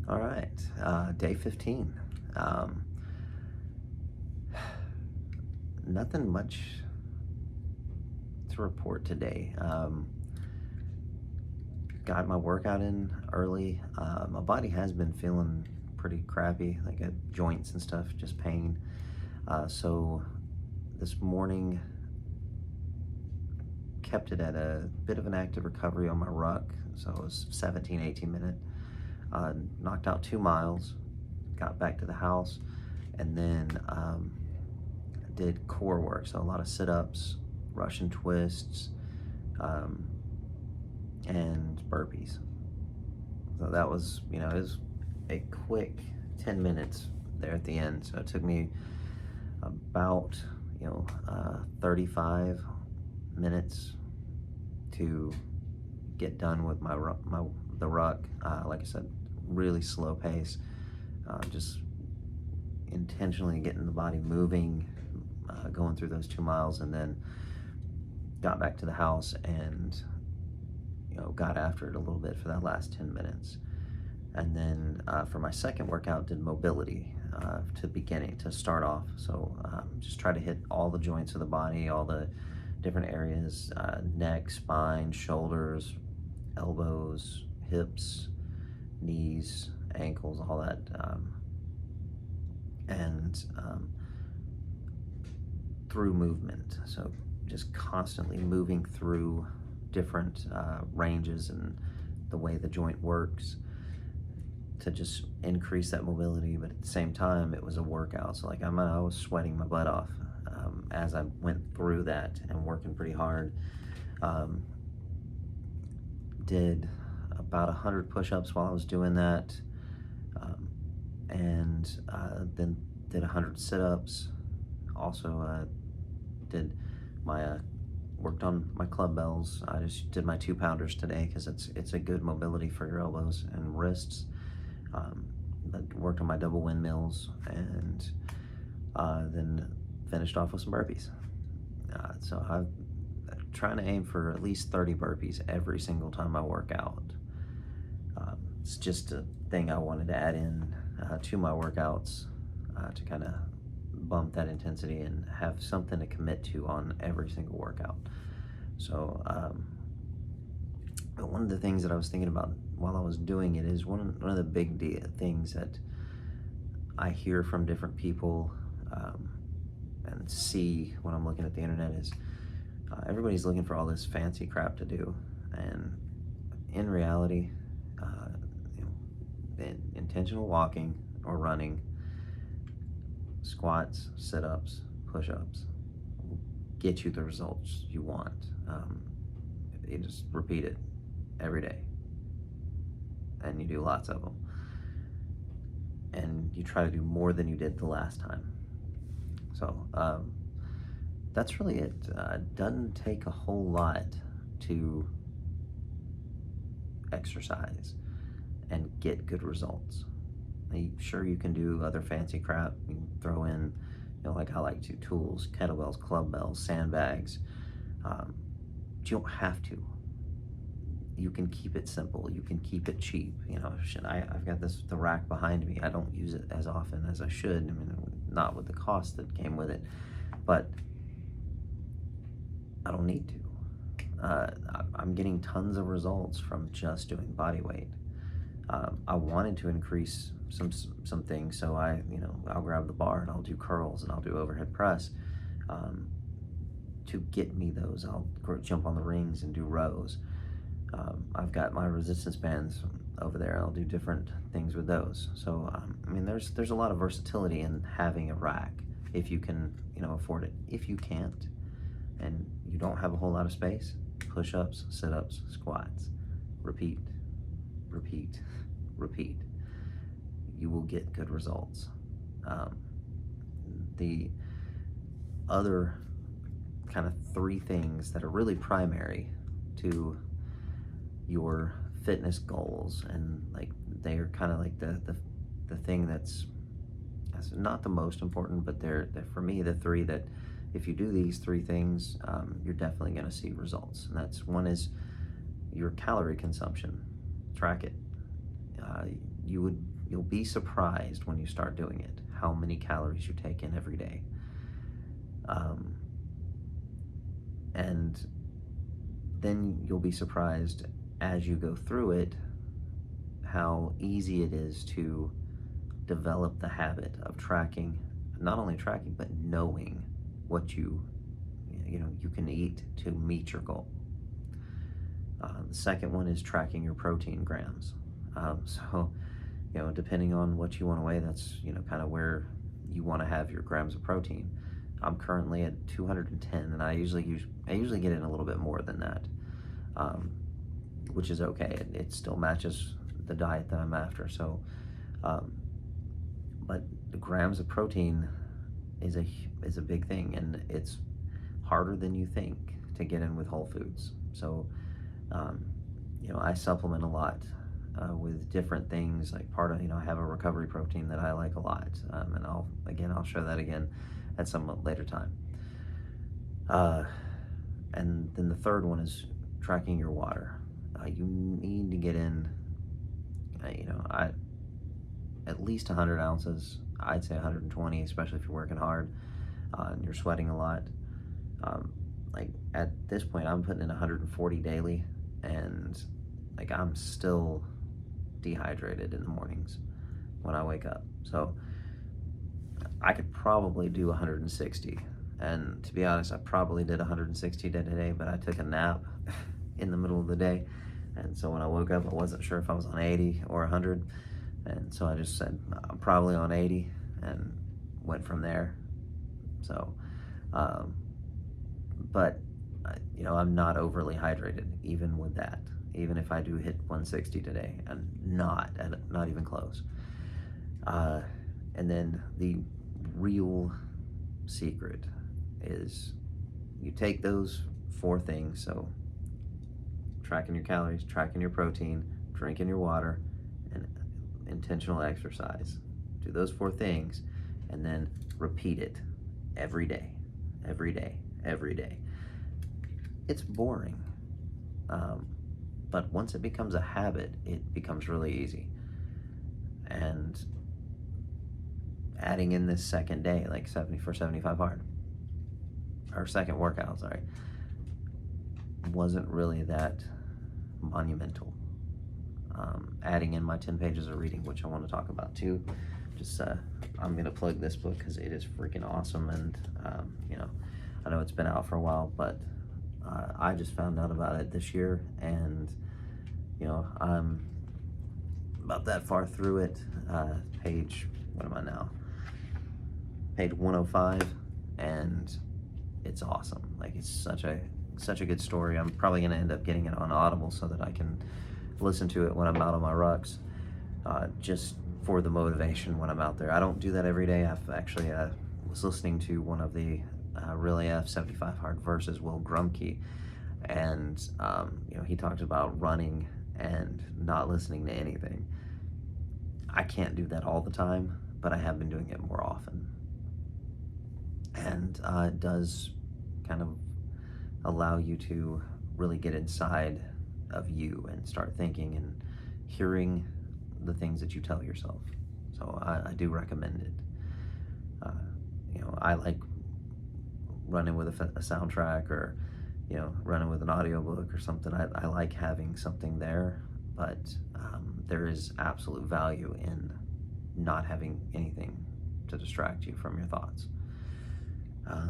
All right, day 15. Um, Nothing much to report today. Got my workout in early. My body has been feeling pretty crappy, like joints and stuff, just pain. So this morning, kept it at a bit of an active recovery on my ruck. So it was 17, 18 minute. Knocked out 2 miles, got back to the house, and then did core work, so a lot of sit-ups, Russian twists, um, and burpees. So that was, it was a quick 10 minutes there at the end. So it took me about, 35 minutes to get done with the ruck. Like I said, really slow pace, just intentionally getting the body moving, going through those 2 miles, and then got back to the house and got after it a little bit for that last 10 minutes. And then for my second workout, did mobility to start off. So just try to hit all the joints of the body, all the different areas: neck, spine, shoulders, elbows, hips, knees, ankles, all that. And through movement. So just constantly moving through different ranges and the way the joint works to just increase that mobility. But at the same time, it was a workout. So like I was sweating my butt off as I went through that and working pretty hard. Did about 100 push-ups while I was doing that, and then did 100 sit-ups. Also did my worked on my club bells. I just did my 2 pounders today because it's a good mobility for your elbows and wrists. But worked on my double windmills, and then finished off with some burpees. So I'm trying to aim for at least 30 burpees every single time I work out. It's just a thing I wanted to add in to my workouts to kind of bump that intensity and have something to commit to on every single workout. So but one of the things that I was thinking about while I was doing it is one of the big things that I hear from different people and see when I'm looking at the internet is everybody's looking for all this fancy crap to do, and in reality, intentional walking or running, squats, sit-ups, push-ups will get you the results you want. You just repeat it every day, and you do lots of them, and you try to do more than you did the last time. So that's really it. Doesn't take a whole lot to exercise and get good results. Sure, you can do other fancy crap. You can throw in, like I like to, tools, kettlebells, club bells, sandbags. But you don't have to. You can keep it simple. You can keep it cheap. I've got the rack behind me. I don't use it as often as I should. I mean, not with the cost that came with it, but I don't need to. I'm getting tons of results from just doing body weight. I wanted to increase some things, so I'll grab the bar and I'll do curls and I'll do overhead press. To get me those, I'll jump on the rings and do rows. I've got my resistance bands over there. I'll do different things with those. So there's a lot of versatility in having a rack if you can afford it. If you can't and you don't have a whole lot of space, push-ups, sit-ups, squats, repeat, repeat, repeat. You will get good results. The other kind of three things that are really primary to your fitness goals, and like they are kind of like the thing that's not the most important, but they're for me the three that if you do these three things, you're definitely going to see results. And that's one is your calorie consumption. Track it. You would you'll be surprised when you start doing it, how many calories you take in every day. And then you'll be surprised as you go through it how easy it is to develop the habit of tracking, not only tracking, but knowing what you can eat to meet your goal. The second one is tracking your protein grams. So, depending on what you want to weigh, that's, kind of where you want to have your grams of protein. I'm currently at 210, and I usually get in a little bit more than that, which is okay. It still matches the diet that I'm after. So, but the grams of protein is a big thing, and it's harder than you think to get in with whole foods. So, I supplement a lot with different things. Like I have a recovery protein that I like a lot, and I'll show that again at some later time. And then the third one is tracking your water. You need to get in, at least 100 ounces. I'd say 120, especially if you're working hard and you're sweating a lot. Like at this point, I'm putting in 140 daily, and like I'm still dehydrated in the mornings when I wake up. So I could probably do 160. And to be honest, I probably did 160 today, but I took a nap in the middle of the day. And so when I woke up, I wasn't sure if I was on 80 or 100. And so I just said, I'm probably on 80, and went from there. So, but, I'm not overly hydrated, even with that. Even if I do hit 160 today, and not even close. And then the real secret is you take those 4 things, so tracking your calories, tracking your protein, drinking your water, and intentional exercise. Do those 4 things, and then repeat it every day, every day, every day. It's boring, but once it becomes a habit, it becomes really easy. And adding in this second day, like 75 hard, or second workout, sorry, wasn't really that monumental. Adding in my 10 pages of reading, which I want to talk about too. Just I'm gonna plug this book because it is freaking awesome, and I know it's been out for a while, but I just found out about it this year, and I'm about that far through it. What am I now? Page 105, and it's awesome. Like, it's such a good story. I'm probably gonna end up getting it on Audible so that I can listen to it when I'm out on my rucks, just for the motivation when I'm out there. I don't do that every day. I've actually was listening to one of the Really F 75 Hard versus Will Grumke, and he talked about running and not listening to anything. I can't do that all the time, but I have been doing it more often, and it does kind of allow you to really get inside of you and start thinking and hearing the things that you tell yourself. So I do recommend it. I like running with a soundtrack, or running with an audiobook or something. I like having something there, but there is absolute value in not having anything to distract you from your thoughts. I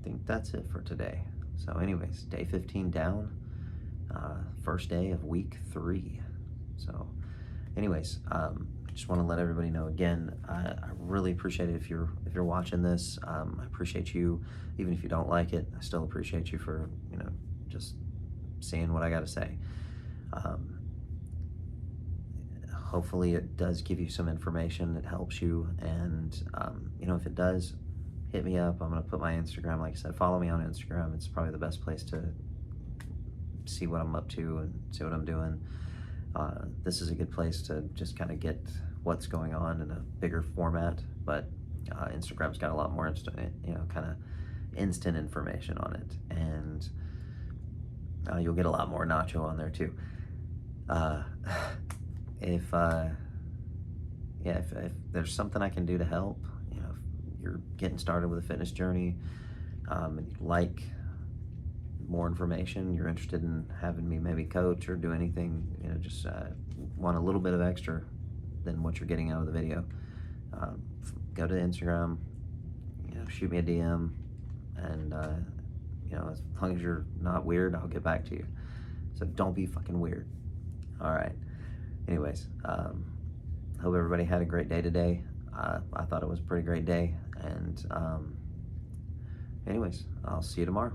think that's it for today. So anyways, day 15 down, first day of week 3. So anyways, I just want to let everybody know again, I really appreciate it if you're watching this. I appreciate you, even if you don't like it. I still appreciate you for just seeing what I got to say. Hopefully it does give you some information that helps you, and if it does, hit me up. I'm gonna put my Instagram, like I said, follow me on Instagram. It's probably the best place to see what I'm up to and see what I'm doing. This is a good place to just kind of get what's going on in a bigger format, but Instagram's got a lot more kind of instant information on it, and you'll get a lot more Nacho on there too. Uh, if yeah, if there's something I can do to help, if you're getting started with a fitness journey, and you'd like more information, you're interested in having me maybe coach or do anything, just want a little bit of extra than what you're getting out of the video, go to Instagram, shoot me a DM, and as long as you're not weird, I'll get back to you. So don't be fucking weird. All right. Anyways, hope everybody had a great day today. I thought it was a pretty great day, and anyways, I'll see you tomorrow.